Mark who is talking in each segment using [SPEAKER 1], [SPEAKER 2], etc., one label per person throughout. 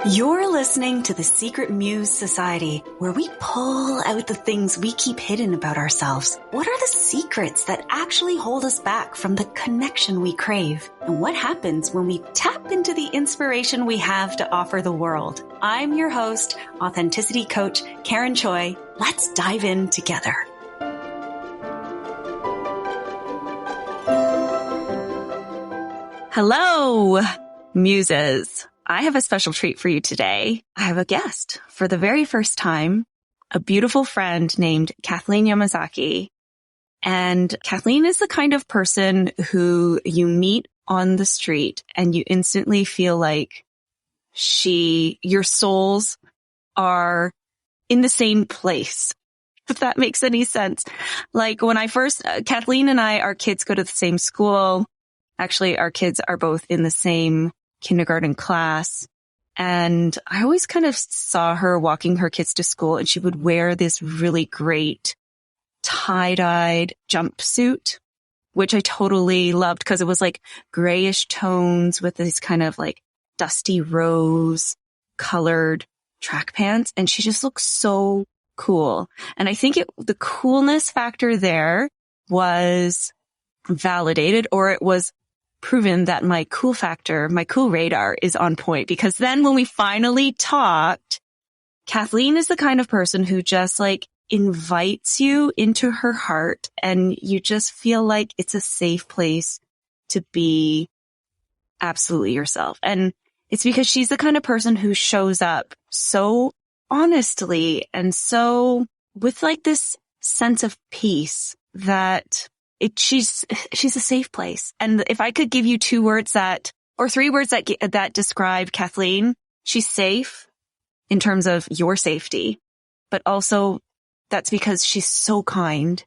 [SPEAKER 1] You're listening to the Secret Muse Society, where we pull out the things we keep hidden about ourselves. What are the secrets that actually hold us back from the connection we crave? And what happens when we tap into the inspiration we have to offer the world? I'm your host, authenticity coach, Karen Choi. Let's dive in together. Hello, muses. I have a special treat for you today. I have a guest for the very first time, a beautiful friend named Kathleen Yamazaki. And Kathleen is the kind of person who you meet on the street and you instantly feel like your souls are in the same place, if that makes any sense. Like when Kathleen and our kids go to the same school. Actually, our kids are both in the same kindergarten class. And I always kind of saw her walking her kids to school, and she would wear this really great tie-dyed jumpsuit, which I totally loved because it was like grayish tones with these kind of like dusty rose colored track pants. And she just looked so cool. And I think the coolness factor there was validated, or it was proven that my cool radar is on point, because then when we finally talked, Kathleen is the kind of person who just like invites you into her heart, and you just feel like it's a safe place to be absolutely yourself. And it's because she's the kind of person who shows up so honestly and so with like this sense of peace that she's a safe place. And if I could give you 3 words that describe Kathleen, she's safe in terms of your safety, but also that's because she's so kind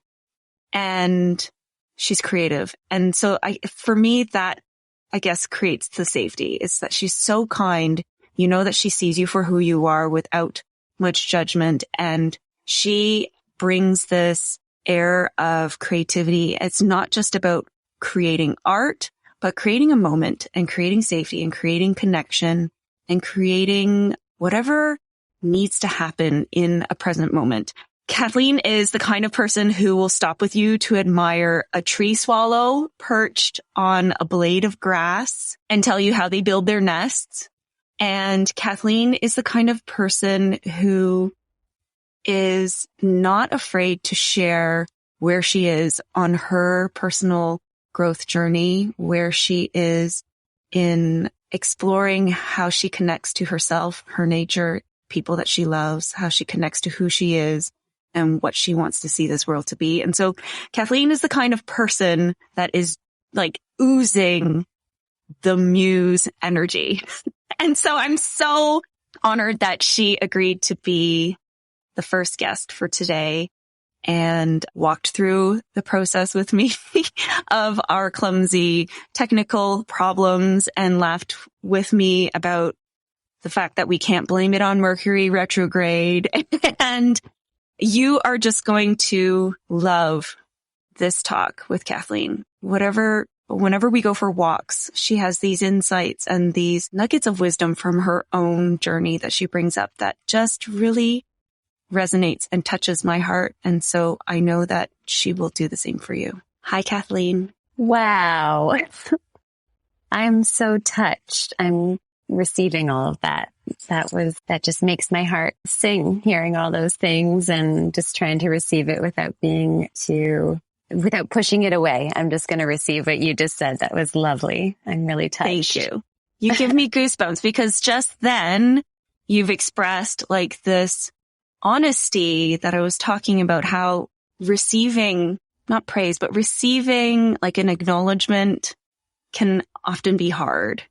[SPEAKER 1] and she's creative. And so for me, that I guess creates the safety. It's that she's so kind. You know that she sees you for who you are without much judgment. And she brings this air of creativity. It's not just about creating art, but creating a moment and creating safety and creating connection and creating whatever needs to happen in a present moment. Kathleen is the kind of person who will stop with you to admire a tree swallow perched on a blade of grass and tell you how they build their nests. And Kathleen is the kind of person who is not afraid to share where she is on her personal growth journey, where she is in exploring how she connects to herself, her nature, people that she loves, how she connects to who she is and what she wants to see this world to be. And so Kathleen is the kind of person that is like oozing the muse energy. And so I'm so honored that she agreed to be the first guest for today and walked through the process with me of our clumsy technical problems and laughed with me about the fact that we can't blame it on Mercury retrograde. And you are just going to love this talk with Kathleen. Whenever we go for walks, she has these insights and these nuggets of wisdom from her own journey that she brings up that just really resonates and touches my heart. And so I know that she will do the same for you. Hi, Kathleen.
[SPEAKER 2] Wow. I'm so touched. I'm receiving all of that. That just makes my heart sing, hearing all those things and just trying to receive it without pushing it away. I'm just going to receive what you just said. That was lovely. I'm really touched.
[SPEAKER 1] Thank you. You give me goosebumps because just then you've expressed like this honesty that I was talking about, how receiving, not praise, but receiving like an acknowledgement can often be hard.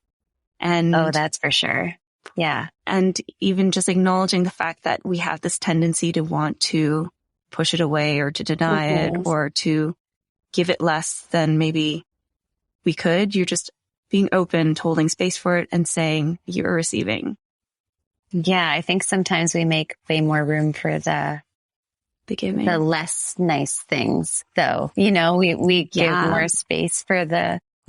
[SPEAKER 1] And
[SPEAKER 2] oh, that's for sure. Yeah.
[SPEAKER 1] And even just acknowledging the fact that we have this tendency to want to push it away or to deny it or to give it less than maybe we could. You're just being open to holding space for it and saying you're receiving.
[SPEAKER 2] Yeah, I think sometimes we make way more room for the less nice things, though. You know, we give more space for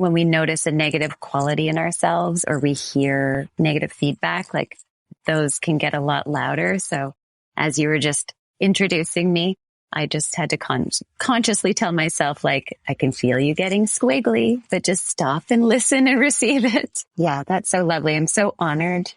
[SPEAKER 2] when we notice a negative quality in ourselves or we hear negative feedback, like those can get a lot louder. So as you were just introducing me, I just had to consciously tell myself, like, I can feel you getting squiggly, but just stop and listen and receive it. Yeah, that's so lovely. I'm so honored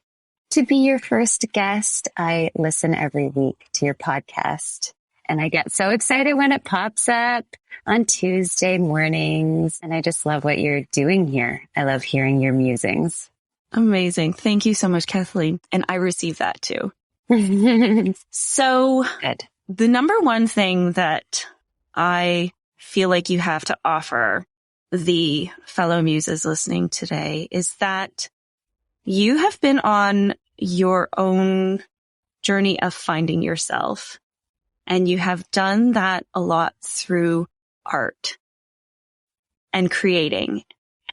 [SPEAKER 2] to be your first guest. I listen every week to your podcast, and I get so excited when it pops up on Tuesday mornings. And I just love what you're doing here. I love hearing your musings.
[SPEAKER 1] Amazing. Thank you so much, Kathleen. And I receive that too. So
[SPEAKER 2] Good.
[SPEAKER 1] The number one thing that I feel like you have to offer the fellow muses listening today is that you have been on your own journey of finding yourself. And you have done that a lot through art and creating.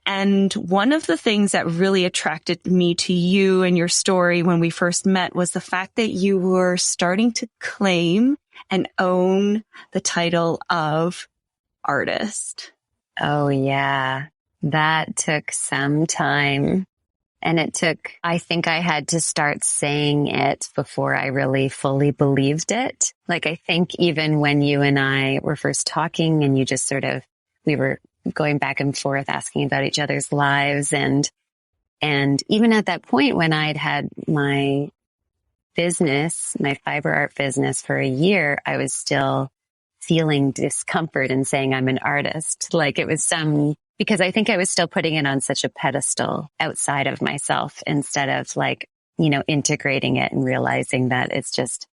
[SPEAKER 1] And one of the things that really attracted me to you and your story when we first met was the fact that you were starting to claim and own the title of artist.
[SPEAKER 2] Oh, yeah. That took some time. And I think I had to start saying it before I really fully believed it. Like, I think even when you and I were first talking and you just we were going back and forth asking about each other's lives. And even at that point when I'd had my business, my fiber art business for a year, I was still feeling discomfort in saying I'm an artist. Like it was because I think I was still putting it on such a pedestal outside of myself instead of like, integrating it and realizing that it's just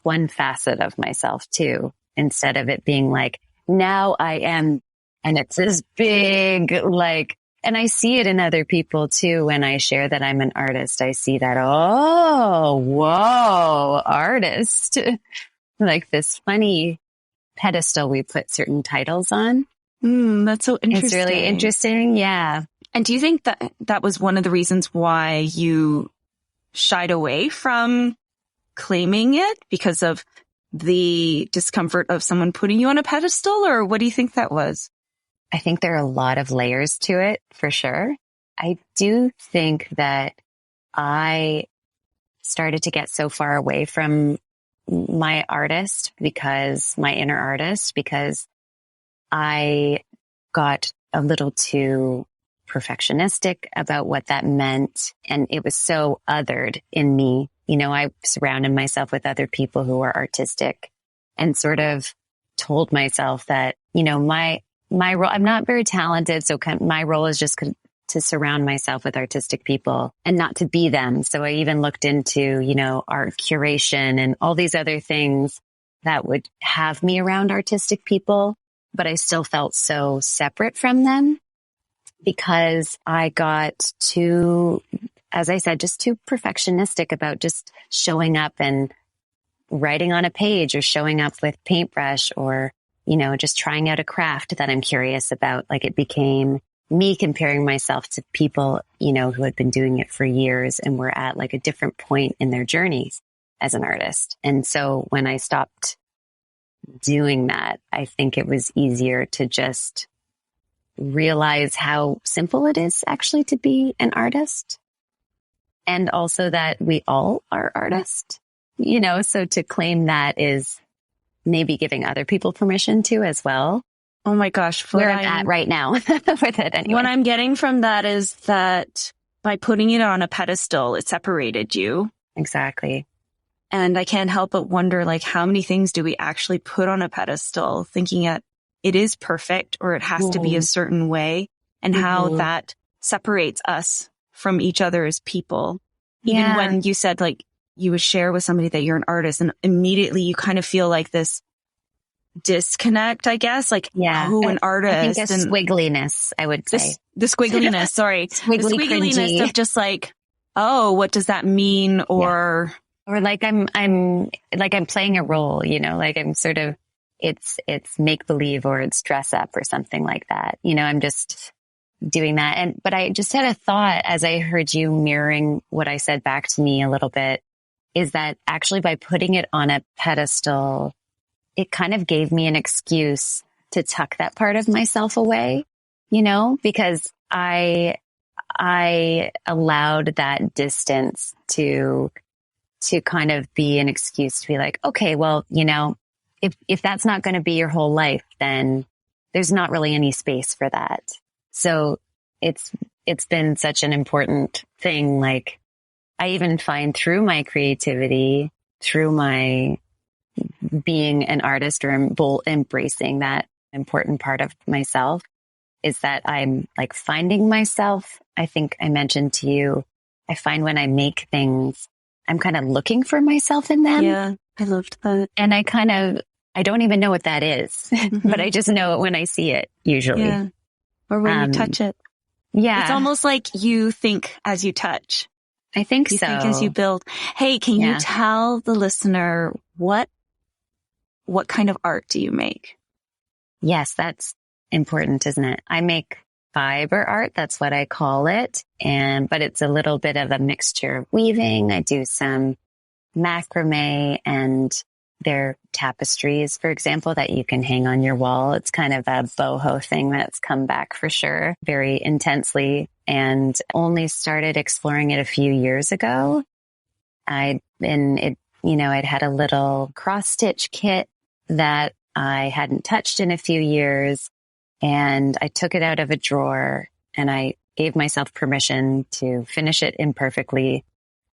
[SPEAKER 2] one facet of myself too, instead of it being like, now I am. And it's this big, and I see it in other people too. When I share that I'm an artist, I see that, oh, whoa, artist, like this funny pedestal we put certain titles on.
[SPEAKER 1] That's so interesting.
[SPEAKER 2] It's really interesting. Yeah.
[SPEAKER 1] And do you think that that was one of the reasons why you shied away from claiming it, because of the discomfort of someone putting you on a pedestal? Or what do you think that was?
[SPEAKER 2] I think there are a lot of layers to it, for sure. I do think that I started to get so far away from my inner artist, because I got a little too perfectionistic about what that meant. And it was so othered in me. I surrounded myself with other people who were artistic and sort of told myself that, my role, I'm not very talented. So my role is just to surround myself with artistic people and not to be them. So I even looked into, art curation and all these other things that would have me around artistic people. But I still felt so separate from them because I got too, as I said, just too perfectionistic about just showing up and writing on a page or showing up with paintbrush or just trying out a craft that I'm curious about. Like it became me comparing myself to people, who had been doing it for years and were at like a different point in their journeys as an artist. And so when I stopped doing that, I think it was easier to just realize how simple it is actually to be an artist. And also that we all are artists, so to claim that is maybe giving other people permission to as well.
[SPEAKER 1] Oh my gosh.
[SPEAKER 2] Where I'm at right now with it anyway.
[SPEAKER 1] What I'm getting from that is that by putting it on a pedestal, it separated you.
[SPEAKER 2] Exactly.
[SPEAKER 1] And I can't help but wonder, like, how many things do we actually put on a pedestal thinking that it is perfect or it has to be a certain way, and how that separates us from each other as people. Even when you said like you would share with somebody that you're an artist and immediately you kind of feel like this disconnect, I guess, like, an artist.
[SPEAKER 2] I think a squiggliness, I would say.
[SPEAKER 1] The squiggliness, sorry. The squiggliness of just like, oh, what does that mean? Or
[SPEAKER 2] like I'm playing a role, like I'm sort of, it's make believe or it's dress up or something like that. I'm just doing that. But I just had a thought as I heard you mirroring what I said back to me a little bit, is that actually by putting it on a pedestal, it kind of gave me an excuse to tuck that part of myself away, because I allowed that distance to to kind of be an excuse to be like, okay, well, if that's not going to be your whole life, then there's not really any space for that. So it's been such an important thing. Like, I even find through my creativity, through my being an artist or embracing that important part of myself, is that I'm like finding myself. I think I mentioned to you, I find when I make things, I'm kind of looking for myself in them.
[SPEAKER 1] Yeah, I loved that.
[SPEAKER 2] And I don't even know what that is,
[SPEAKER 1] Mm-hmm.
[SPEAKER 2] but I just know it when I see it usually.
[SPEAKER 1] Yeah. Or when you touch it.
[SPEAKER 2] Yeah.
[SPEAKER 1] It's almost like you think as you touch.
[SPEAKER 2] I think
[SPEAKER 1] You
[SPEAKER 2] so.
[SPEAKER 1] think as you build. Hey, can you tell the listener what kind of art do you make?
[SPEAKER 2] Yes, that's important, isn't it? I make fiber art. That's what I call it. But it's a little bit of a mixture of weaving. I do some macrame, and they're tapestries, for example, that you can hang on your wall. It's kind of a boho thing that's come back for sure, very intensely, and only started exploring it a few years ago. I'd had a little cross stitch kit that I hadn't touched in a few years, and I took it out of a drawer and I gave myself permission to finish it imperfectly.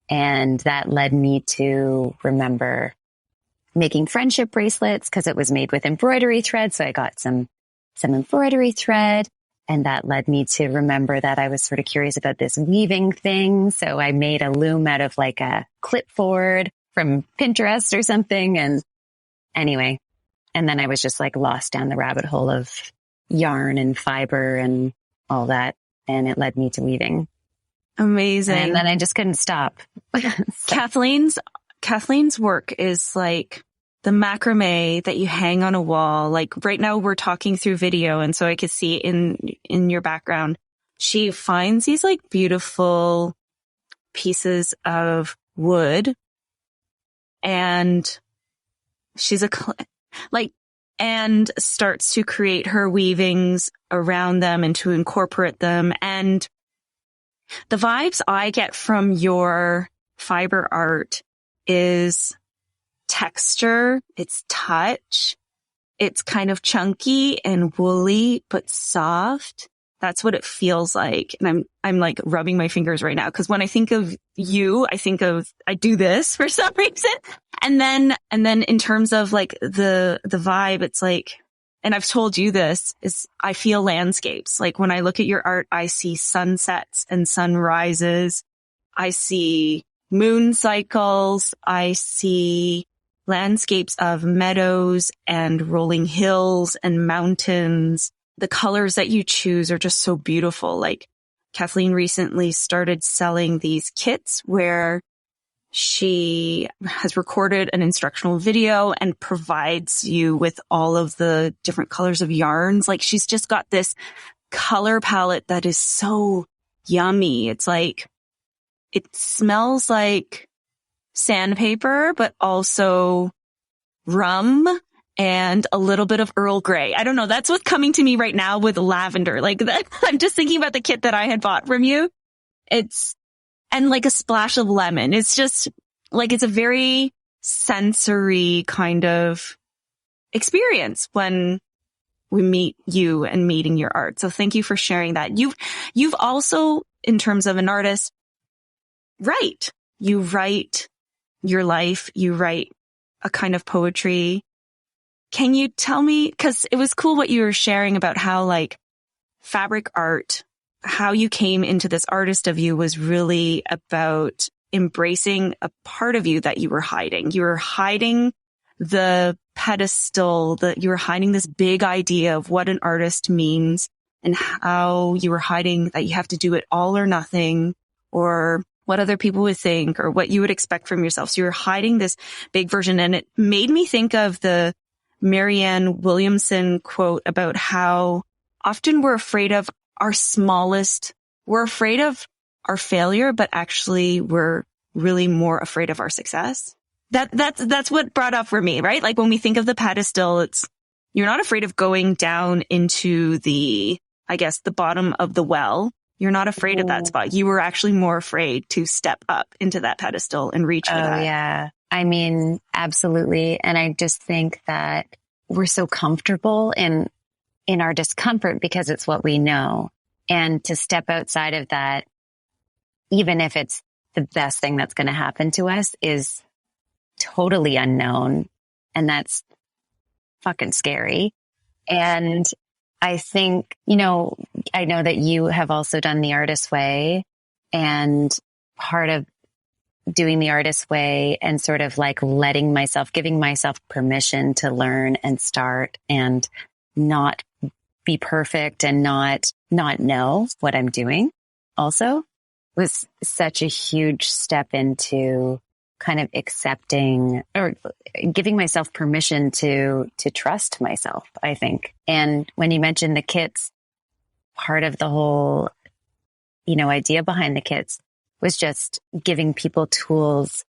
[SPEAKER 2] And that led me to remember making friendship bracelets, because it was made with embroidery thread. So I got some embroidery thread, and that led me to remember that I was sort of curious about this weaving thing. So I made a loom out of like a clipboard from Pinterest or something. And anyway, and then I was just like lost down the rabbit hole of yarn and fiber and all that. And it led me to weaving.
[SPEAKER 1] Amazing.
[SPEAKER 2] And then I just couldn't stop.
[SPEAKER 1] Kathleen's work is like the macrame that you hang on a wall. Like right now we're talking through video, and so I could see in your background, she finds these like beautiful pieces of wood, and she's and starts to create her weavings around them and to incorporate them. And the vibes I get from your fiber art is texture, it's touch, it's kind of chunky and woolly, but soft. That's what it feels like. And I'm like rubbing my fingers right now, because when I think of you, I do this for some reason. And then in terms of like the vibe, it's like, and I've told you this, is I feel landscapes. Like when I look at your art, I see sunsets and sunrises. I see moon cycles. I see landscapes of meadows and rolling hills and mountains. The colors that you choose are just so beautiful. Like Kathleen recently started selling these kits where she has recorded an instructional video and provides you with all of the different colors of yarns. Like she's just got this color palette that is so yummy. It's like, it smells like sandpaper, but also rum and a little bit of Earl Grey. I don't know. That's what's coming to me right now with lavender. Like that, I'm just thinking about the kit that I had bought from you. And like a splash of lemon. It's just like, it's a very sensory kind of experience when we meet you and meeting your art. So thank you for sharing that. You've also, in terms of an artist, you write your life, you write a kind of poetry. Can you tell me, because it was cool what you were sharing about how like fabric art, how you came into this artist of you was really about embracing a part of you that you were hiding. You were hiding the pedestal, you were hiding this big idea of what an artist means, and how you were hiding that you have to do it all or nothing, or what other people would think, or what you would expect from yourself. So you're hiding this big version. And it made me think of the Marianne Williamson quote about how often we're afraid of we're afraid of our failure, but actually we're really more afraid of our success. That's what brought up for me, right? Like when we think of the pedestal, you're not afraid of going down into the bottom of the well. You're not afraid of that spot. You were actually more afraid to step up into that pedestal and reach for that.
[SPEAKER 2] Oh, yeah. I mean, absolutely. And I just think that we're so comfortable in our discomfort because it's what we know. And to step outside of that, even if it's the best thing that's going to happen to us, is totally unknown. And that's fucking scary. And I think, I know that you have also done the artist way, and part of doing the artist way and sort of like giving myself permission to learn and start and not be perfect and not know what I'm doing also was such a huge step into kind of accepting or giving myself permission to trust myself, I think. And when you mentioned the kits, part of the whole, idea behind the kits was just giving people tools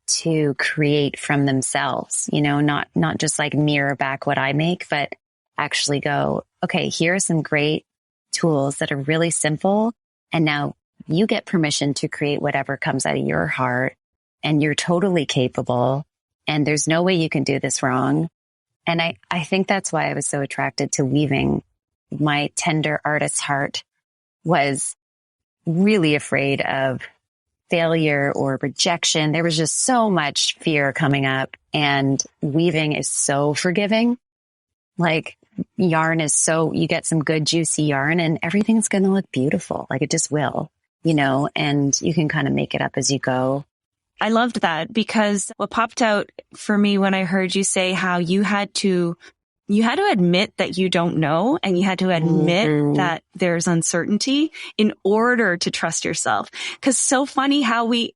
[SPEAKER 2] to create from themselves, not just like mirror back what I make, but actually go, okay, here are some great tools that are really simple. And now you get permission to create whatever comes out of your heart, and you're totally capable, and there's no way you can do this wrong. And I think that's why I was so attracted to weaving. My tender artist heart was really afraid of failure or rejection. There was just so much fear coming up, and weaving is so forgiving. Like yarn is you get some good juicy yarn and everything's going to look beautiful. Like it just will, and you can kind of make it up as you go.
[SPEAKER 1] I loved that, because what popped out for me when I heard you say how you had to admit that you don't know, and you had to admit that there's uncertainty in order to trust yourself. 'Cause so funny how we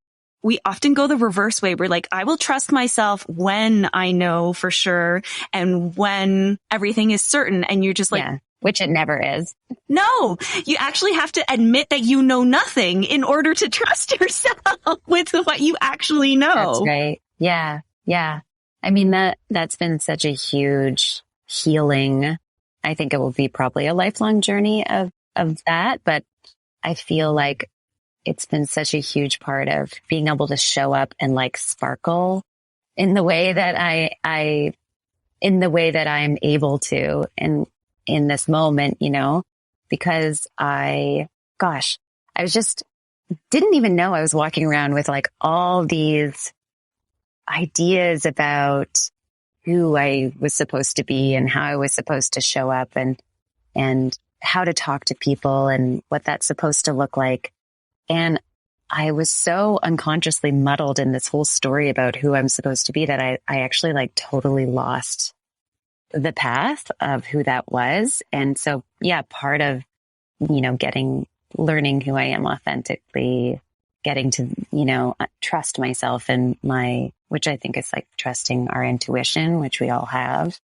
[SPEAKER 1] often go the reverse way. We're like, I will trust myself when I know for sure and when everything is certain. And you're just like,
[SPEAKER 2] yeah, which it never is.
[SPEAKER 1] No, you actually have to admit that you know nothing in order to trust yourself with what you actually know.
[SPEAKER 2] That's right. Yeah. Yeah. I mean, that's been such a huge healing. I think it will be probably a lifelong journey of that, but I feel like it's been such a huge part of being able to show up and like sparkle in the way that I'm able to in this moment, because I didn't even know I was walking around with like all these ideas about who I was supposed to be and how I was supposed to show up and how to talk to people and what that's supposed to look like. And I was so unconsciously muddled in this whole story about who I'm supposed to be that I actually like totally lost the path of who that was. And so, yeah, part of, learning who I am authentically, getting to, trust myself and which I think is like trusting our intuition, which we all have,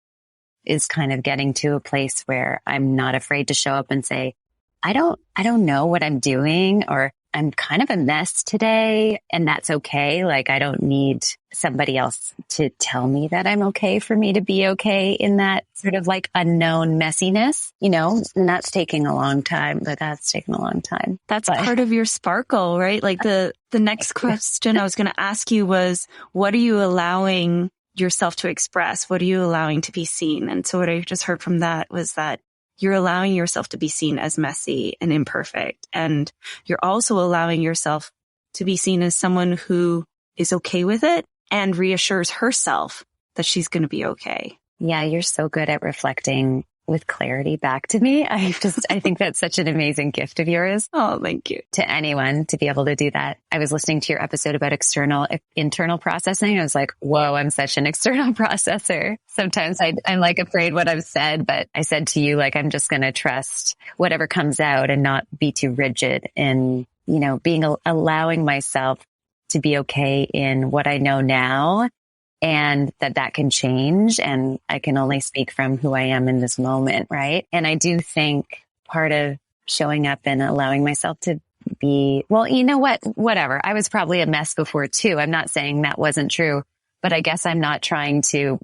[SPEAKER 2] is kind of getting to a place where I'm not afraid to show up and say, I don't know what I'm doing, or I'm kind of a mess today, and that's okay. Like, I don't need somebody else to tell me that I'm okay for me to be okay in that sort of like unknown messiness, and that's taking a long time, That's
[SPEAKER 1] part of your sparkle, right? Like the next question I was going to ask you was, what are you allowing yourself to express? What are you allowing to be seen? And so what I just heard from that was that you're allowing yourself to be seen as messy and imperfect. And you're also allowing yourself to be seen as someone who is okay with it and reassures herself that she's going to be okay.
[SPEAKER 2] Yeah, you're so good at reflecting with clarity back to me. I think that's such an amazing gift of yours.
[SPEAKER 1] Oh, thank you.
[SPEAKER 2] To anyone to be able to do that. I was listening to your episode about internal processing. I was like, whoa, I'm such an external processor. Sometimes I'm like afraid what I've said, but I said to you, like, I'm just going to trust whatever comes out and not be too rigid in, allowing myself to be okay in what I know now, and that can change, and I can only speak from who I am in this moment, right? And I do think part of showing up and allowing myself to be, well, you know what, whatever. I was probably a mess before too. I'm not saying that wasn't true, but I guess I'm not trying to,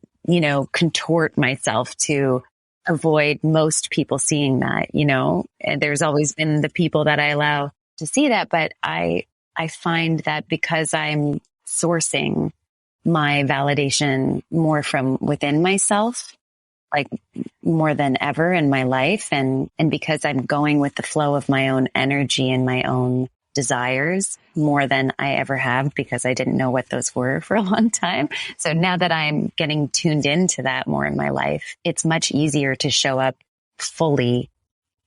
[SPEAKER 2] contort myself to avoid most people seeing that, and there's always been the people that I allow to see that. But I find that because I'm sourcing my validation more from within myself, like more than ever in my life. And because I'm going with the flow of my own energy and my own desires more than I ever have, because I didn't know what those were for a long time. So now that I'm getting tuned into that more in my life, it's much easier to show up fully,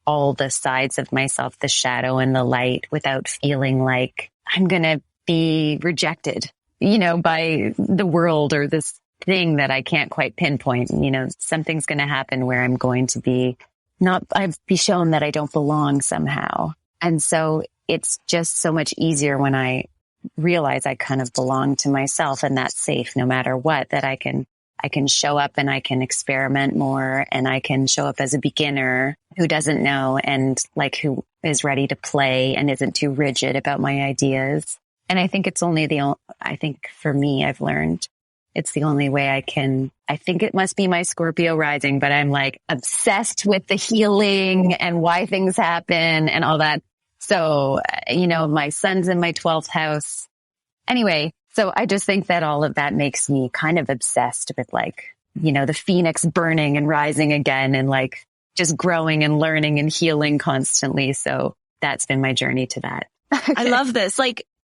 [SPEAKER 2] all the sides of myself, the shadow and the light, without feeling like I'm going to be rejected, by the world or this thing that I can't quite pinpoint. Something's going to happen where I'm going to be be shown that I don't belong somehow. And so it's just so much easier when I realize I kind of belong to myself, and that's safe no matter what, that I can show up and I can experiment more, and I can show up as a beginner who doesn't know, and like who is ready to play and isn't too rigid about my ideas. And I think it's only I think for me, I've learned it's the only way I think it must be my Scorpio rising, but I'm like obsessed with the healing and why things happen and all that. So, my son's in my 12th house. Anyway, so I just think that all of that makes me kind of obsessed with the phoenix burning and rising again, and like just growing and learning and healing constantly. So that's been my journey to that. Okay.
[SPEAKER 1] I love this.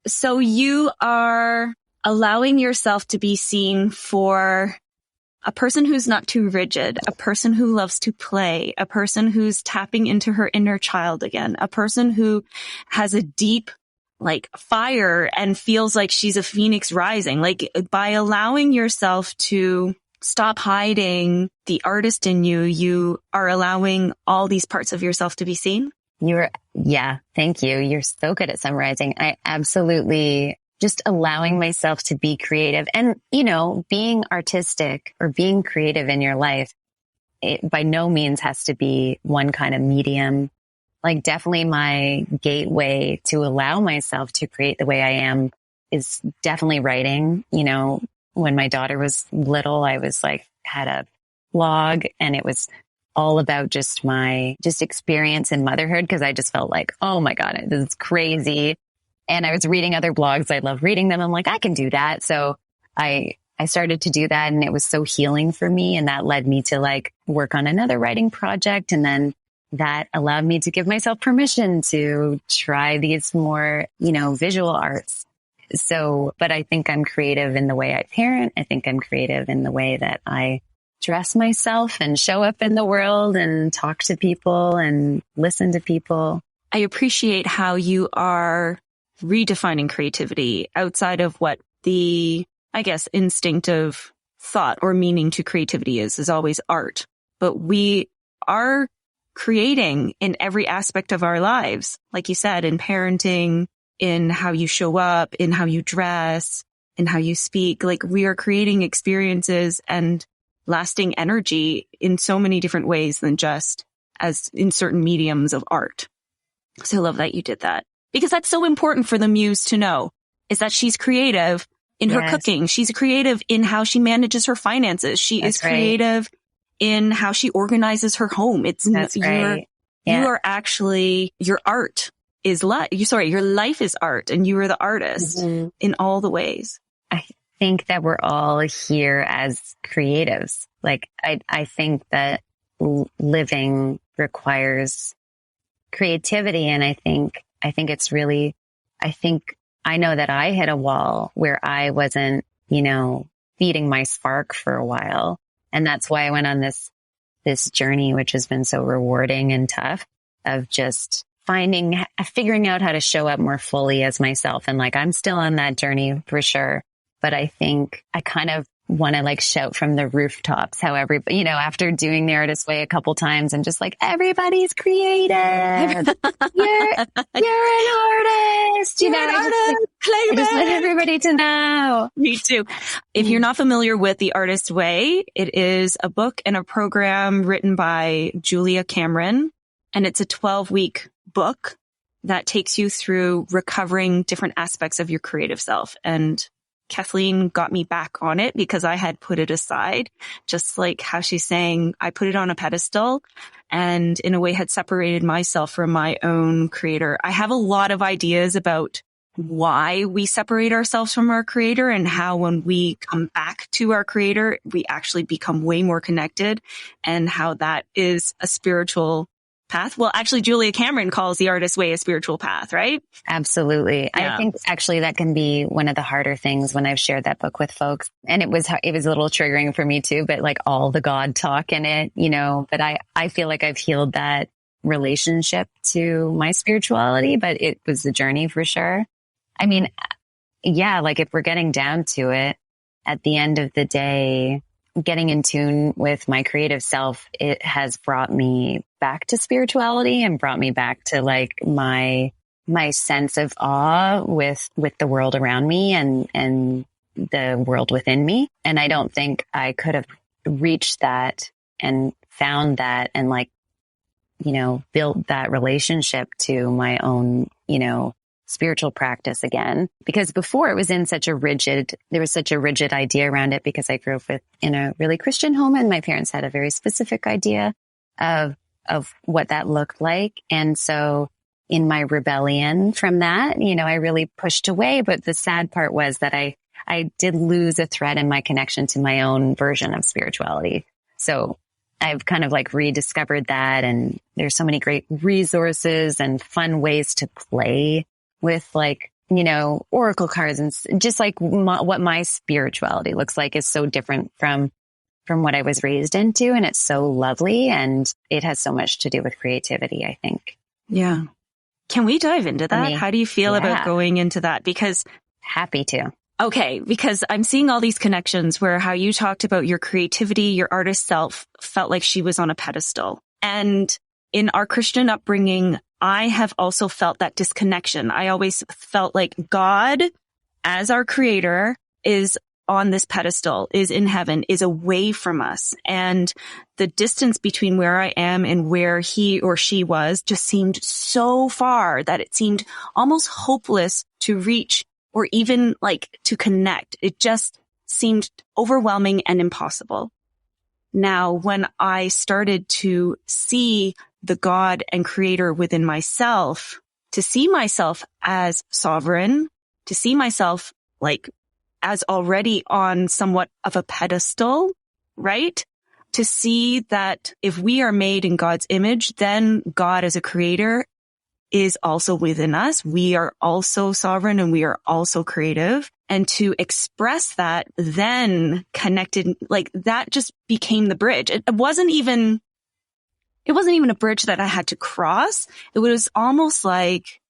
[SPEAKER 1] So you are allowing yourself to be seen for a person who's not too rigid, a person who loves to play, a person who's tapping into her inner child again, a person who has a deep fire and feels like she's a phoenix rising. By allowing yourself to stop hiding the artist in you, you are allowing all these parts of yourself to be seen.
[SPEAKER 2] Thank you. You're so good at summarizing. I absolutely just allowing myself to be creative, and, being artistic or being creative in your life, it by no means has to be one kind of medium. Definitely my gateway to allow myself to create the way I am is definitely writing. When my daughter was little, I was had a blog, and it was all about just my experience in motherhood, because I just felt like, oh my God, this is crazy. And I was reading other blogs. I love reading them. I'm like, I can do that. So I started to do that, and it was so healing for me. And that led me to work on another writing project. And then that allowed me to give myself permission to try these more, visual arts. So, but I think I'm creative in the way I parent. I think I'm creative in the way that I dress myself and show up in the world and talk to people and listen to people.
[SPEAKER 1] I appreciate how you are redefining creativity outside of what the, instinctive thought or meaning to creativity is always art. But we are creating in every aspect of our lives. Like you said, in parenting, in how you show up, in how you dress, in how you speak. We are creating experiences and lasting energy in so many different ways than just as in certain mediums of art. So I love that you did that, because that's so important for the muse to know, is that she's creative in her cooking. She's creative in how she manages her finances. She is creative in how she organizes her home. You are actually, your art is your life is art, and you are the artist in all the ways.
[SPEAKER 2] I think that we're all here as creatives. I think that living requires creativity. And I think it's really, I know that I hit a wall where I wasn't, feeding my spark for a while. And that's why I went on this journey, which has been so rewarding and tough, of just figuring out how to show up more fully as myself. And I'm still on that journey for sure. But I think I kind of want to shout from the rooftops how everybody, after doing the artist way a couple times, and just everybody's creative. You're an artist.
[SPEAKER 1] You're an artist.
[SPEAKER 2] I just want everybody to know.
[SPEAKER 1] Me too. If you're not familiar with The Artist Way, it is a book and a program written by Julia Cameron, and it's a 12-week book that takes you through recovering different aspects of your creative self. And Kathleen got me back on it because I had put it aside, just like how she's saying, I put it on a pedestal and in a way had separated myself from my own creator. I have a lot of ideas about why we separate ourselves from our creator and how when we come back to our creator, we actually become way more connected and how that is a spiritual path. Well, actually, Julia Cameron calls the artist's way a spiritual path, right?
[SPEAKER 2] Absolutely. Yeah. I think actually that can be one of the harder things when I've shared that book with folks. And it was a little triggering for me too, but like all the God talk in it, but I feel like I've healed that relationship to my spirituality, but it was a journey for sure. I mean, yeah, like if we're getting down to it, at the end of the day, getting in tune with my creative self, it has brought me back to spirituality and brought me back to like my sense of awe with the world around me and the world within me. And I don't think I could have reached that and found that and like, built that relationship to my own, spiritual practice again, because before it was there was such a rigid idea around it because I grew up in a really Christian home and my parents had a very specific idea of what that looked like. And so in my rebellion from that, I really pushed away. But the sad part was that I did lose a thread in my connection to my own version of spirituality. So I've kind of like rediscovered that. And there's so many great resources and fun ways to play with like, oracle cards and just like what my spirituality looks like is so different from what I was raised into. And it's so lovely. And it has so much to do with creativity, I think.
[SPEAKER 1] Yeah. Can we dive into that? How do you feel about going into that? Because
[SPEAKER 2] happy to.
[SPEAKER 1] Okay. Because I'm seeing all these connections where how you talked about your creativity, your artist self felt like she was on a pedestal. And in our Christian upbringing, I have also felt that disconnection. I always felt like God, as our creator, is on this pedestal, is in heaven, is away from us. And the distance between where I am and where he or she was just seemed so far that it seemed almost hopeless to reach or even like to connect. It just seemed overwhelming and impossible. Now, when I started to see the God and creator within myself, to see myself as sovereign, to see myself like as already on somewhat of a pedestal, right? To see that if we are made in God's image, then God as a creator is also within us. We are also sovereign and we are also creative. And to express that, then connected, like that just became the bridge. It wasn't even a bridge that I had to cross. It was almost like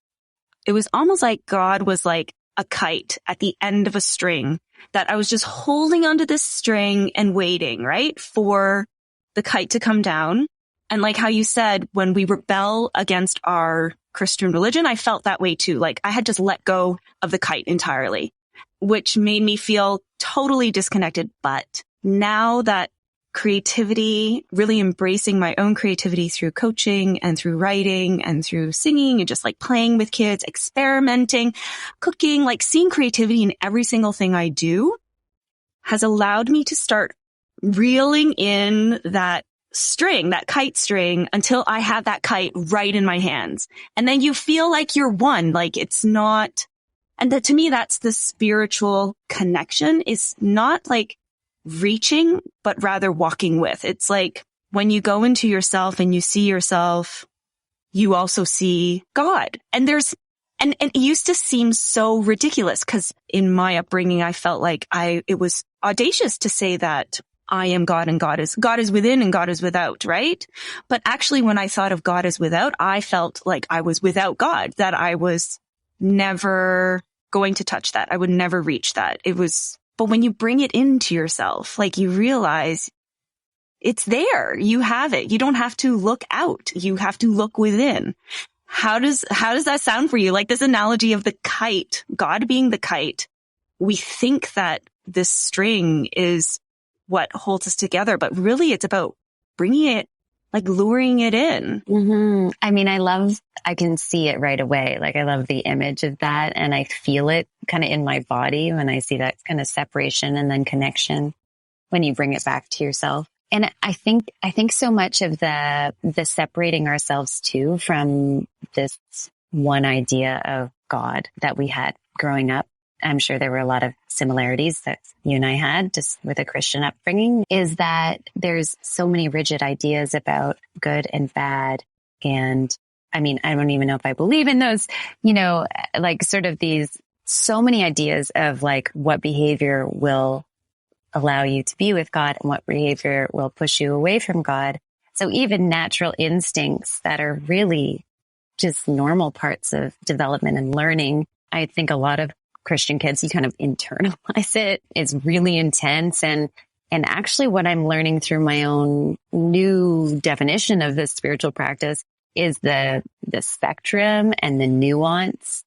[SPEAKER 1] God was like a kite at the end of a string that I was just holding onto this string and waiting, right? For the kite to come down. And like how you said, when we rebel against our Christian religion, I felt that way too. Like I had just let go of the kite entirely, which made me feel totally disconnected. But now that creativity, really embracing my own creativity through coaching and through writing and through singing and just like playing with kids, experimenting, cooking, like seeing creativity in every single thing I do has allowed me to start reeling in that string, that kite string, until I have that kite right in my hands. And then you feel like you're one, like it's not, and that to me, that's the spiritual connection. Is not like reaching, but rather walking with. It's like when you go into yourself and you see yourself, you also see God. And it used to seem so ridiculous because in my upbringing, I felt like it was audacious to say that I am God and God is within and God is without, right? But actually, when I thought of God as without, I felt like I was without God, that I was never going to touch that. I would never reach that. But when you bring it into yourself, like you realize it's there. You have it. You don't have to look out. You have to look within. How does that sound for you? Like this analogy of the kite, God being the kite. We think that this string is what holds us together, but really it's about bringing it like luring it in.
[SPEAKER 2] Mm-hmm. I mean, I can see it right away. Like I love the image of that, and I feel it kind of in my body when I see that kind of separation and then connection when you bring it back to yourself. And I think so much of the separating ourselves too from this one idea of God that we had growing up. I'm sure there were a lot of similarities that you and I had just with a Christian upbringing, is that there's so many rigid ideas about good and bad. And I mean, I don't even know if I believe in those, like sort of these, so many ideas of like what behavior will allow you to be with God and what behavior will push you away from God. So even natural instincts that are really just normal parts of development and learning, I think a lot of Christian kids, you kind of internalize it. It's really intense. And actually what I'm learning through my own new definition of this spiritual practice is the spectrum and the nuance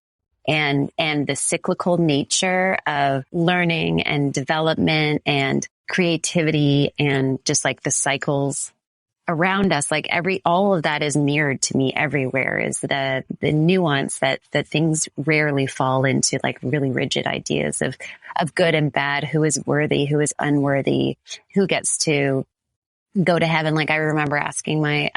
[SPEAKER 2] and the cyclical nature of learning and development and creativity and just like the cycles around us. Like all of that is mirrored to me everywhere, is the nuance that things rarely fall into like really rigid ideas of good and bad, who is worthy, who is unworthy, who gets to go to heaven. Like I remember asking my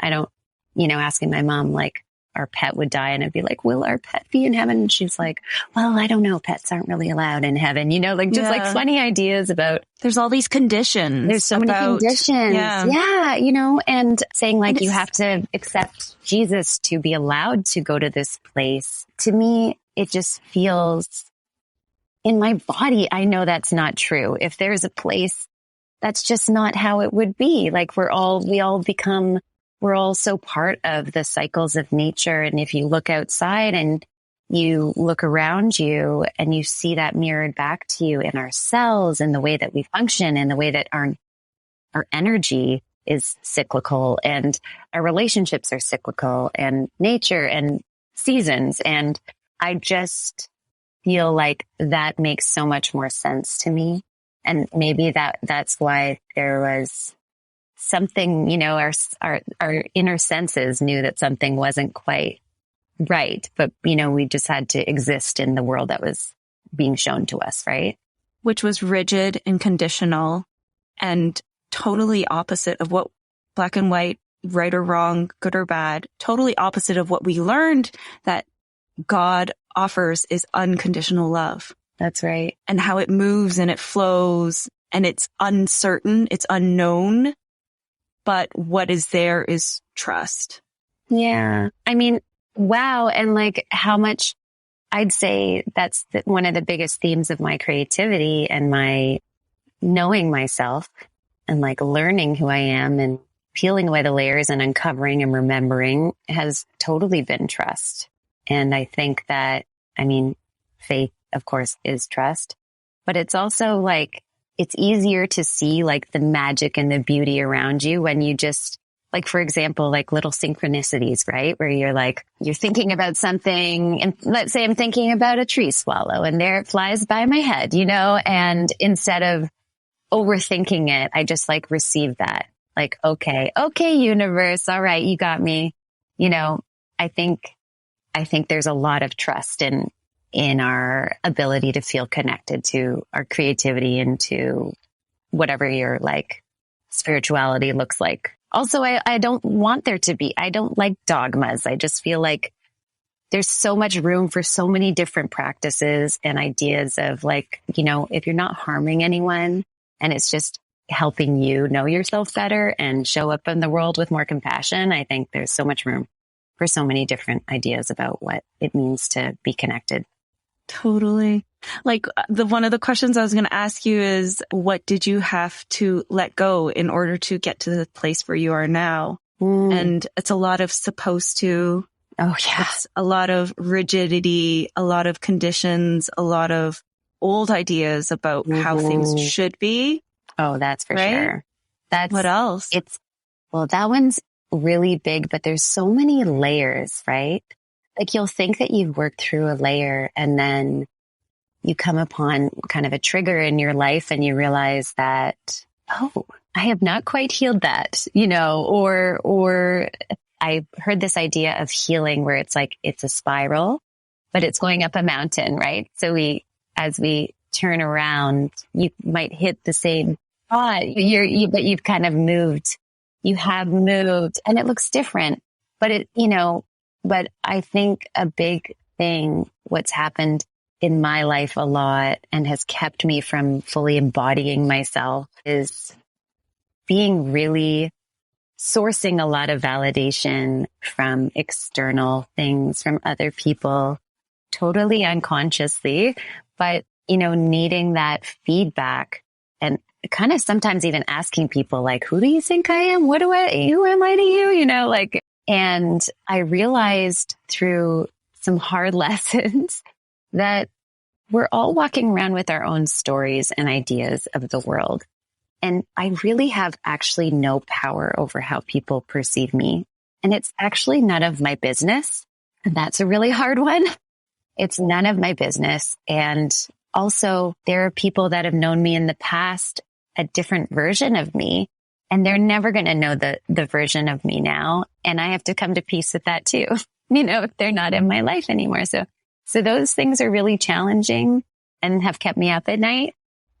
[SPEAKER 2] mom, like, our pet would die, and I'd be like, will our pet be in heaven? And she's like, well, I don't know. Pets aren't really allowed in heaven, like just like funny ideas about.
[SPEAKER 1] There's all these conditions.
[SPEAKER 2] There's so many conditions. Yeah. And saying like you have to accept Jesus to be allowed to go to this place. To me, it just feels in my body. I know that's not true. If there's a place, that's just not how it would be. Like we're all so part of the cycles of nature. And if you look outside and you look around you and you see that mirrored back to you in our cells and the way that we function and the way that our energy is cyclical and our relationships are cyclical and nature and seasons. And I just feel like that makes so much more sense to me. And maybe that's why there was something, our inner senses knew that something wasn't quite right, but we just had to exist in the world that was being shown to us, right?
[SPEAKER 1] Which was rigid and conditional and totally opposite of what black and white, right or wrong, good or bad, totally opposite of what we learned that God offers is unconditional love.
[SPEAKER 2] That's right.
[SPEAKER 1] And how it moves and it flows and it's uncertain, it's unknown. But what is there is trust.
[SPEAKER 2] Yeah. I mean, wow. And like how much I'd say that's one of the biggest themes of my creativity and my knowing myself and like learning who I am and peeling away the layers and uncovering and remembering has totally been trust. And I think that, faith, of course, is trust, but it's also like, it's easier to see like the magic and the beauty around you when you just like, for example, like little synchronicities, right? Where you're thinking about something and let's say I'm thinking about a tree swallow and there it flies by my head, and instead of overthinking it, I just like receive that. Like, okay, universe. All right. You got me. I think there's a lot of trust in our ability to feel connected to our creativity and to whatever your like spirituality looks like. Also, I don't want there to be, I don't like dogmas. I just feel like there's so much room for so many different practices and ideas of like, if you're not harming anyone and it's just helping you know yourself better and show up in the world with more compassion, I think there's so much room for so many different ideas about what it means to be connected.
[SPEAKER 1] Totally. Like one of the questions I was going to ask you is, what did you have to let go in order to get to the place where you are now? And it's a lot of supposed to.
[SPEAKER 2] Oh yeah.
[SPEAKER 1] It's a lot of rigidity, a lot of conditions, a lot of old ideas about how things should be.
[SPEAKER 2] Oh, that's for sure. That's
[SPEAKER 1] what else?
[SPEAKER 2] That one's really big, but there's so many layers, right? Like you'll think that you've worked through a layer and then you come upon kind of a trigger in your life and you realize that, oh, I have not quite healed that, or I heard this idea of healing where it's like, it's a spiral, but it's going up a mountain, right? So as we turn around, you might hit the same spot, but you've kind of moved. You have moved and it looks different, but but I think a big thing, what's happened in my life a lot and has kept me from fully embodying myself is being really sourcing a lot of validation from external things, from other people, totally unconsciously, but, needing that feedback and kind of sometimes even asking people like, who do you think I am? Who am I to you? And I realized through some hard lessons that we're all walking around with our own stories and ideas of the world. And I really have actually no power over how people perceive me. And it's actually none of my business. And that's a really hard one. It's none of my business. And also there are people that have known me in the past, a different version of me, and they're never going to know the version of me now. And I have to come to peace with that too, if they're not in my life anymore. So those things are really challenging and have kept me up at night.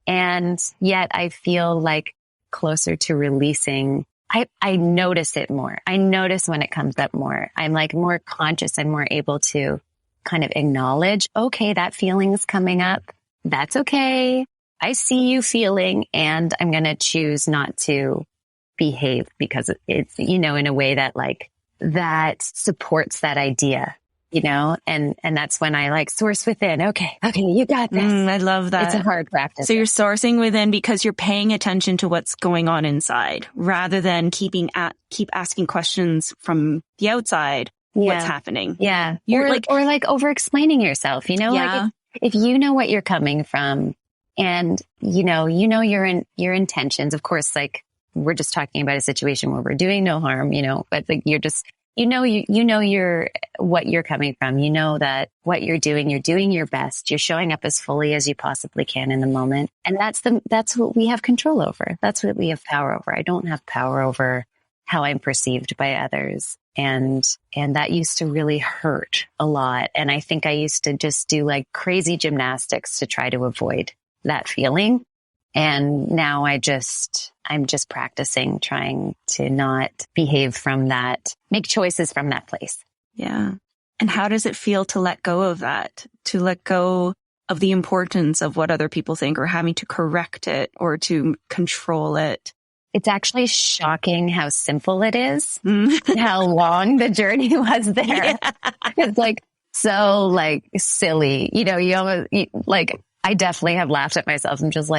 [SPEAKER 2] And yet I feel like closer to releasing. I notice it more. I notice when it comes up more. I'm like more conscious. I'm more able to kind of acknowledge, okay, that feeling's coming up. That's okay. I see you feeling, and I'm going to choose not to behave because it's, in a way that that supports that idea. And that's when I source within. Okay, you got this.
[SPEAKER 1] I love that.
[SPEAKER 2] It's a hard practice.
[SPEAKER 1] So you're sourcing within because you're paying attention to what's going on inside rather than keep asking questions from the outside. Yeah. What's happening.
[SPEAKER 2] Yeah. You're or over explaining yourself,
[SPEAKER 1] Yeah.
[SPEAKER 2] If you know what you're coming from and, your intentions, of course, we're just talking about a situation where we're doing no harm, but you're just, what you're coming from. You know that what you're doing your best. You're showing up as fully as you possibly can in the moment. And that's what we have control over. That's what we have power over. I don't have power over how I'm perceived by others. And that used to really hurt a lot. And I think I used to just do crazy gymnastics to try to avoid that feeling. And now I'm just practicing trying to not behave from that, make choices from that place.
[SPEAKER 1] Yeah. And how does it feel to let go of that, to let go of the importance of what other people think or having to correct it or to control it?
[SPEAKER 2] It's actually shocking how simple it is, how long the journey was there. Yeah. It's so silly, you almost I definitely have laughed at myself and just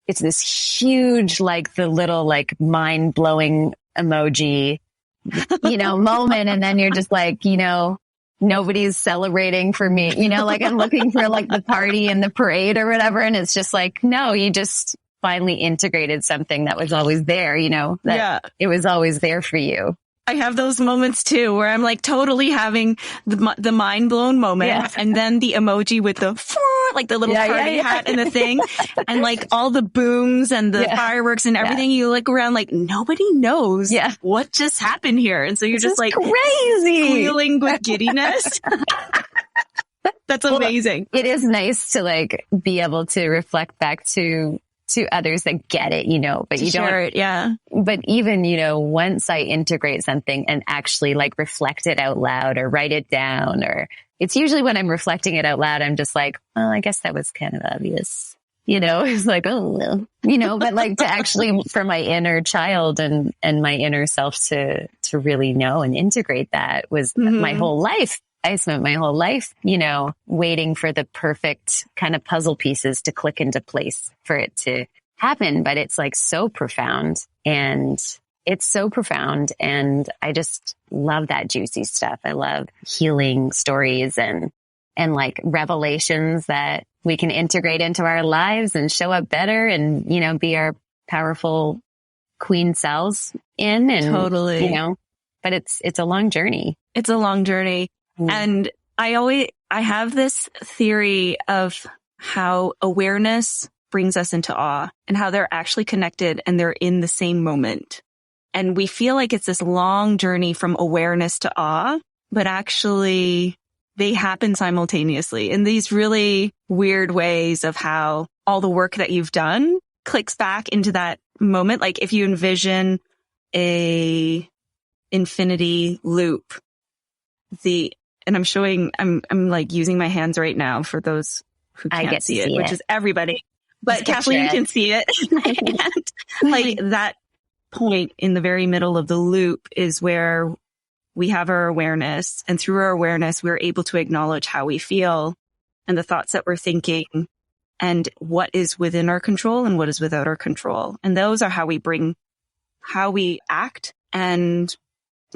[SPEAKER 2] it's this huge, the little mind blowing emoji, moment. And then you're just nobody's celebrating for me, I'm looking for the party and the parade or whatever. And it's just no, you just finally integrated something that was always there, it was always there for you.
[SPEAKER 1] I have those moments too, where I'm totally having the mind blown moment. Yeah. And then the emoji with the little party hat and the thing and all the booms and the fireworks and everything. You look around nobody knows what just happened here. And so you're just
[SPEAKER 2] crazy
[SPEAKER 1] squealing with giddiness. That's amazing.
[SPEAKER 2] Well, it is nice to be able to reflect back to others that get it, but you don't.
[SPEAKER 1] It, yeah.
[SPEAKER 2] But even, once I integrate something and actually reflect it out loud or write it down, or it's usually when I'm reflecting it out loud, I'm just well, I guess that was kind of obvious. It's oh, no, but to actually for my inner child and my inner self to really know and integrate that was my whole life. I spent my whole life, waiting for the perfect kind of puzzle pieces to click into place for it to happen. But it's so profound and I just love that juicy stuff. I love healing stories and revelations that we can integrate into our lives and show up better and, be our powerful queen selves in and
[SPEAKER 1] totally,
[SPEAKER 2] but it's a long journey.
[SPEAKER 1] It's a long journey. And I have this theory of how awareness brings us into awe and how they're actually connected and they're in the same moment. And we feel like it's this long journey from awareness to awe, but actually they happen simultaneously in these really weird ways of how all the work that you've done clicks back into that moment. Like if you envision a infinity loop, and I'm like using my hands right now for those who can't see it, which is everybody, but Kathleen can see it. And like that point in the very middle of the loop is where we have our awareness, and through our awareness, we're able to acknowledge how we feel and the thoughts that we're thinking and what is within our control and what is without our control. And those are how we act. And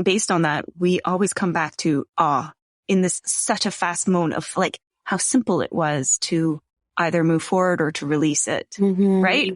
[SPEAKER 1] based on that, we always come back to awe in this such a fast moment of like how simple it was to either move forward or to release it. Mm-hmm. Right.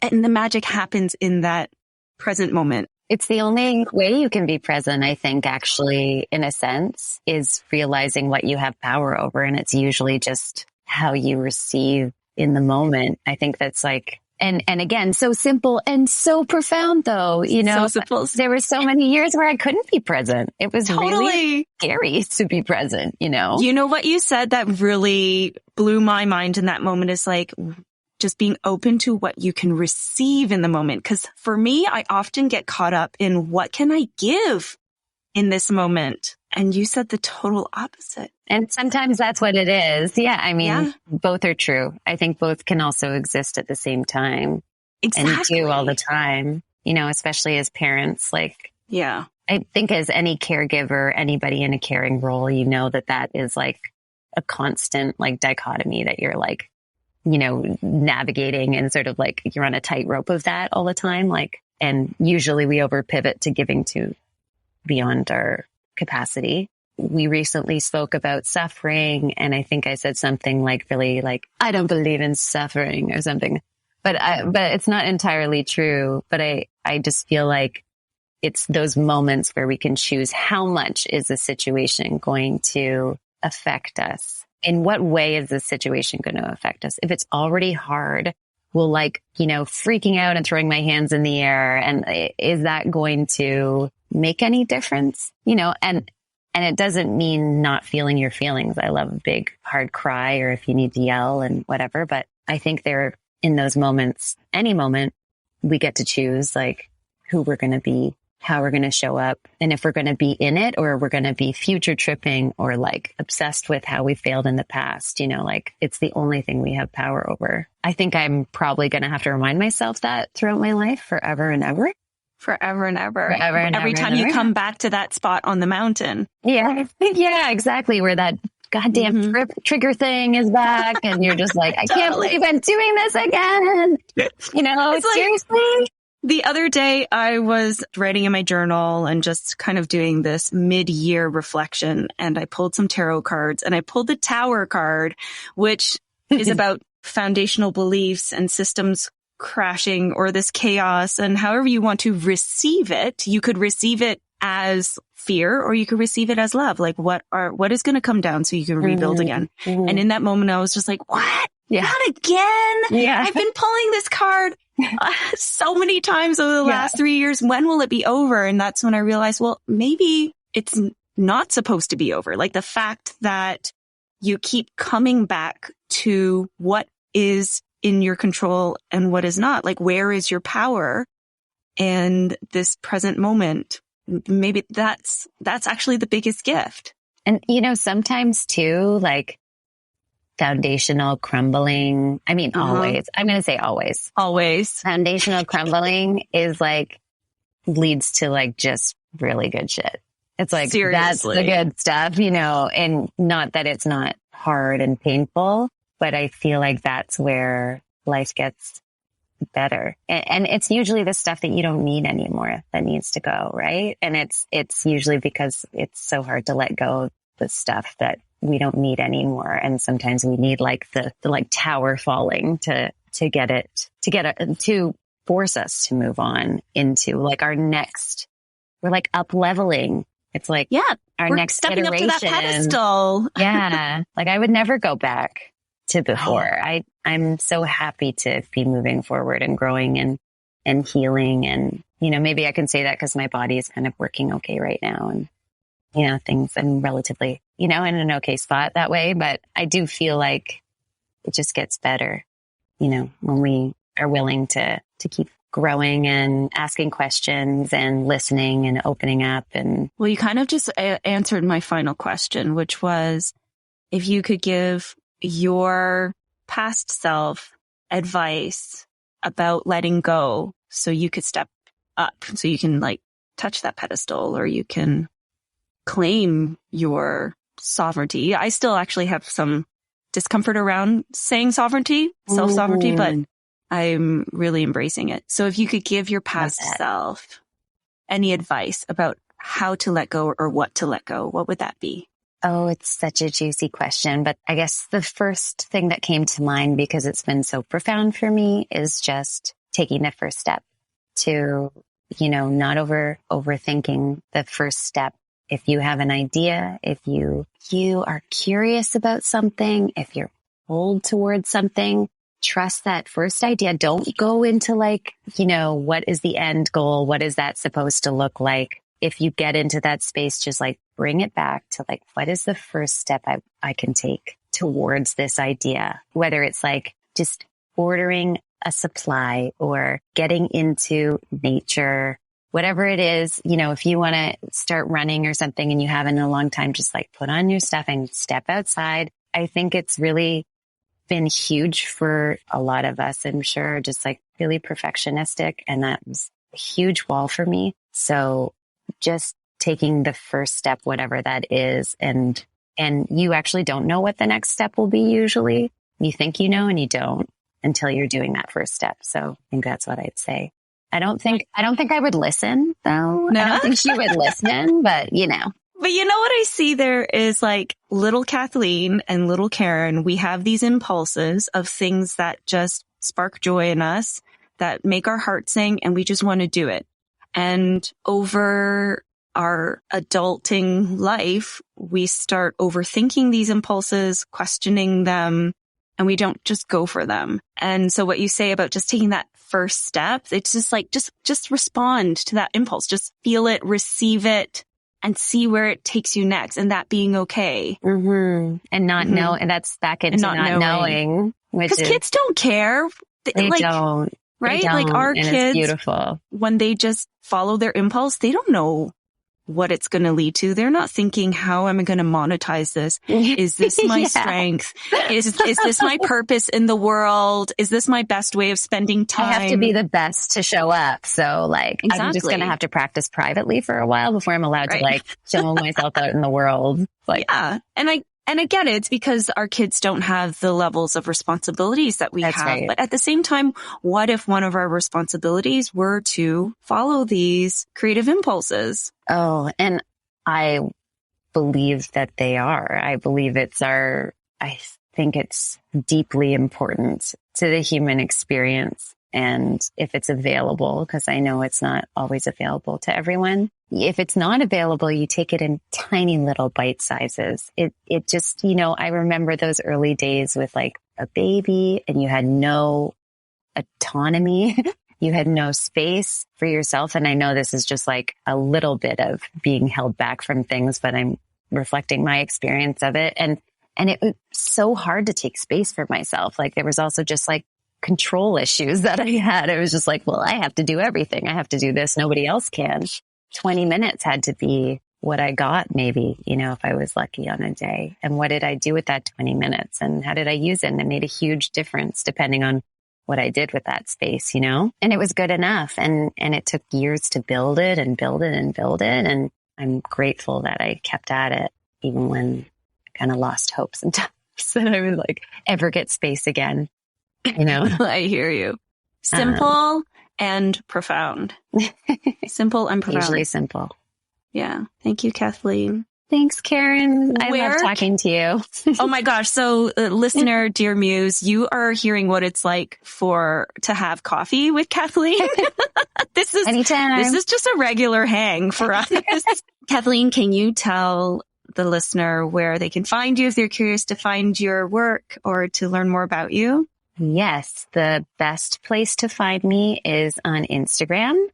[SPEAKER 1] And the magic happens in that present moment.
[SPEAKER 2] It's the only way you can be present, I think, actually, in a sense, is realizing what you have power over. And it's usually just how you receive in the moment. I think that's like, and again, so simple and so profound, though, you know, so simple. There were so many years where I couldn't be present. It was really scary to be present, you know.
[SPEAKER 1] You know what you said that really blew my mind in that moment is like, just being open to what you can receive in the moment. Because for me, I often get caught up in what can I give in this moment? And you said the total opposite.
[SPEAKER 2] And sometimes that's what it is. Yeah. I mean, both are true. I think both can also exist at the same time.
[SPEAKER 1] Exactly.
[SPEAKER 2] And do all the time, you know, especially as parents. Like,
[SPEAKER 1] yeah,
[SPEAKER 2] I think as any caregiver, anybody in a caring role, you know, that is like a constant like dichotomy that you're like, you know, navigating and sort of like you're on a tightrope of that all the time. Like, and usually we over pivot to giving to beyond our capacity. We recently spoke about suffering, and I think I said something like really like, I don't believe in suffering or something, but it's not entirely true. But I just feel like it's those moments where we can choose how much is the situation going to affect us. In what way is this situation going to affect us? If it's already hard, will like, you know, freaking out and throwing my hands in the air. And is that going to make any difference? You know, and it doesn't mean not feeling your feelings. I love a big hard cry or if you need to yell and whatever. But I think there in those moments, any moment, we get to choose like who we're going to be, how we're going to show up, and if we're going to be in it or we're going to be future tripping or like obsessed with how we failed in the past, you know, like it's the only thing we have power over. I think I'm probably going to have to remind myself that throughout my life forever and ever.
[SPEAKER 1] Forever and ever.
[SPEAKER 2] Forever and
[SPEAKER 1] every
[SPEAKER 2] ever
[SPEAKER 1] time
[SPEAKER 2] and
[SPEAKER 1] you
[SPEAKER 2] ever.
[SPEAKER 1] come back to that spot on the mountain.
[SPEAKER 2] Yeah. Yeah, exactly. Where that goddamn trigger thing is back and you're just like, I can't believe I'm doing this again. You know, it's seriously.
[SPEAKER 1] Like, the other day I was writing in my journal and just kind of doing this mid-year reflection, and I pulled some tarot cards, and I pulled the Tower card, which is about foundational beliefs and systems crashing or this chaos, and however you want to receive it. You could receive it as fear or you could receive it as love. Like what is going to come down so you can rebuild again. Mm-hmm. And in that moment I was just like, what? Yeah. Not again? Yeah. I've been pulling this card so many times over the last 3 years. When will it be over? And that's when I realized, well, maybe it's not supposed to be over. Like the fact that you keep coming back to what is in your control and what is not. Like, where is your power? And this present moment, maybe that's actually the biggest gift.
[SPEAKER 2] And, you know, sometimes too, like, foundational crumbling. I mean, always. I'm going to say always.
[SPEAKER 1] Always.
[SPEAKER 2] Foundational crumbling is like, leads to like just really good shit. It's like, seriously, that's the good stuff, you know, and not that it's not hard and painful, but I feel like that's where life gets better. And it's usually the stuff that you don't need anymore that needs to go, right? And it's usually because it's so hard to let go of the stuff that we don't need anymore. And sometimes we need like the like tower falling to force us to move on into like our next, we're like up leveling. It's like, our next
[SPEAKER 1] stepping
[SPEAKER 2] iteration.
[SPEAKER 1] up to that pedestal.
[SPEAKER 2] Yeah. Like I would never go back. to before. I'm so happy to be moving forward and growing and healing. And, maybe I can say that because my body is kind of working okay right now. And, things, I'm relatively, in an okay spot that way. But I do feel like it just gets better, when we are willing to keep growing and asking questions and listening and opening up. And
[SPEAKER 1] well, you kind of just answered my final question, which was if you could give your past self advice about letting go so you could step up, so you can like touch that pedestal or you can claim your sovereignty. I still actually have some discomfort around saying sovereignty, self-sovereignty, but I'm really embracing it. So if you could give your past self any advice about how to let go or what to let go, what would that be?
[SPEAKER 2] Oh, it's such a juicy question. But I guess the first thing that came to mind, because it's been so profound for me, is just taking the first step to, not overthinking the first step. If you have an idea, if you are curious about something, if you're pulled towards something, trust that first idea. Don't go into what is the end goal? What is that supposed to look like? If you get into that space, just bring it back to what is the first step I can take towards this idea? Whether it's just ordering a supply or getting into nature, whatever it is, if you want to start running or something and you haven't in a long time, just put on your stuff and step outside. I think it's really been huge for a lot of us, I'm sure, just really perfectionistic. And that was a huge wall for me. So just taking the first step, whatever that is. And you actually don't know what the next step will be. Usually you think, and you don't until you're doing that first step. So I think that's what I'd say. I don't think I would listen though. No. I don't think she would listen, but
[SPEAKER 1] But you know what I see there is little Kathleen and little Karen, we have these impulses of things that just spark joy in us, that make our heart sing, and we just want to do it. And over our adulting life, we start overthinking these impulses, questioning them, and we don't just go for them. And so what you say about just taking that first step, it's just just respond to that impulse, just feel it, receive it, and see where it takes you next, and that being okay.
[SPEAKER 2] Mm-hmm. And not know, and that's back into not knowing.
[SPEAKER 1] Because kids don't care.
[SPEAKER 2] They don't.
[SPEAKER 1] Right?
[SPEAKER 2] They don't,
[SPEAKER 1] Our
[SPEAKER 2] kids,
[SPEAKER 1] kids,
[SPEAKER 2] beautiful.
[SPEAKER 1] When they just follow their impulse, they don't know what it's going to lead to. They're not thinking, how am I going to monetize this? Is this my strength? Is this my purpose in the world? Is this my best way of spending time?
[SPEAKER 2] I have to be the best to show up. So exactly. I'm just going to have to practice privately for a while before I'm allowed to show myself out in the world.
[SPEAKER 1] Yeah. And I get it. It's because our kids don't have the levels of responsibilities that we have. Right. But at the same time, what if one of our responsibilities were to follow these creative impulses?
[SPEAKER 2] Oh, and I believe that they are. I believe I think it's deeply important to the human experience. And if it's available, because I know it's not always available to everyone, if it's not available, you take it in tiny little bite sizes. It just, I remember those early days with a baby, and you had no autonomy. You had no space for yourself. And I know this is just a little bit of being held back from things, but I'm reflecting my experience of it. And it was so hard to take space for myself. There was also just control issues that I had. It was just well, I have to do everything. I have to do this. Nobody else can. 20 minutes had to be what I got, maybe, if I was lucky on a day. And what did I do with that 20 minutes? And how did I use it? And it made a huge difference depending on what I did with that space, and it was good enough. And it took years to build it and build it and build it. And I'm grateful that I kept at it, even when I kind of lost hope sometimes that I would ever get space again.
[SPEAKER 1] I hear you. Simple and profound. Simple and profound.
[SPEAKER 2] Usually simple.
[SPEAKER 1] Yeah. Thank you, Kathleen.
[SPEAKER 2] Thanks, Karen. I love talking to you.
[SPEAKER 1] Oh my gosh. So listener, dear Muse, you are hearing what it's like to have coffee with Kathleen. Anytime. This is just a regular hang for us. Kathleen, can you tell the listener where they can find you if they're curious to find your work or to learn more about you?
[SPEAKER 2] Yes, the best place to find me is on Instagram.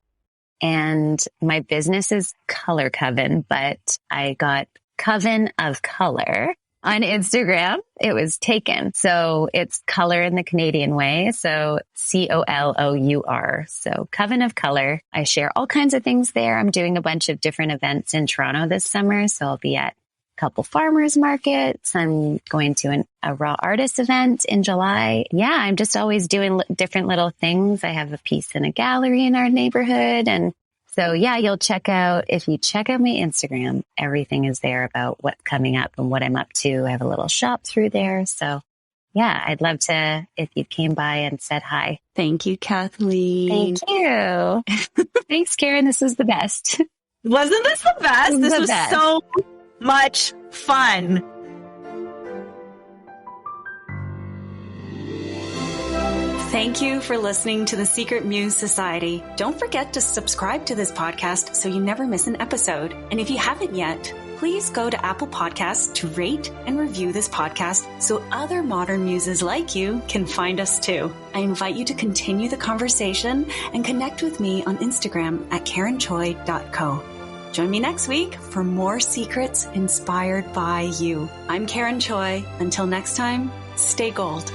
[SPEAKER 2] And my business is Color Coven, but I got Coven of Color on Instagram. It was taken. So it's color in the Canadian way. So COLOUR. So Coven of Color. I share all kinds of things there. I'm doing a bunch of different events in Toronto this summer. So I'll be at a couple farmers markets. I'm going to a raw artist event in July. Yeah, I'm just always doing different little things. I have a piece in a gallery in our neighborhood. And so yeah, if you check out my Instagram, everything is there about what's coming up and what I'm up to. I have a little shop through there. So yeah, I'd love to, if you came by and said hi.
[SPEAKER 1] Thank you, Kathleen.
[SPEAKER 2] Thank you. Thanks, Karen. This was the best.
[SPEAKER 1] Wasn't this the best? This was so much fun. Thank you for listening to the Secret Muse Society. Don't forget to subscribe to this podcast so you never miss an episode. And if you haven't yet, please go to Apple Podcasts to rate and review this podcast so other modern muses like you can find us too. I invite you to continue the conversation and connect with me on Instagram at karenchoi.co. Join me next week for more secrets inspired by you. I'm Karen Choi. Until next time, stay gold.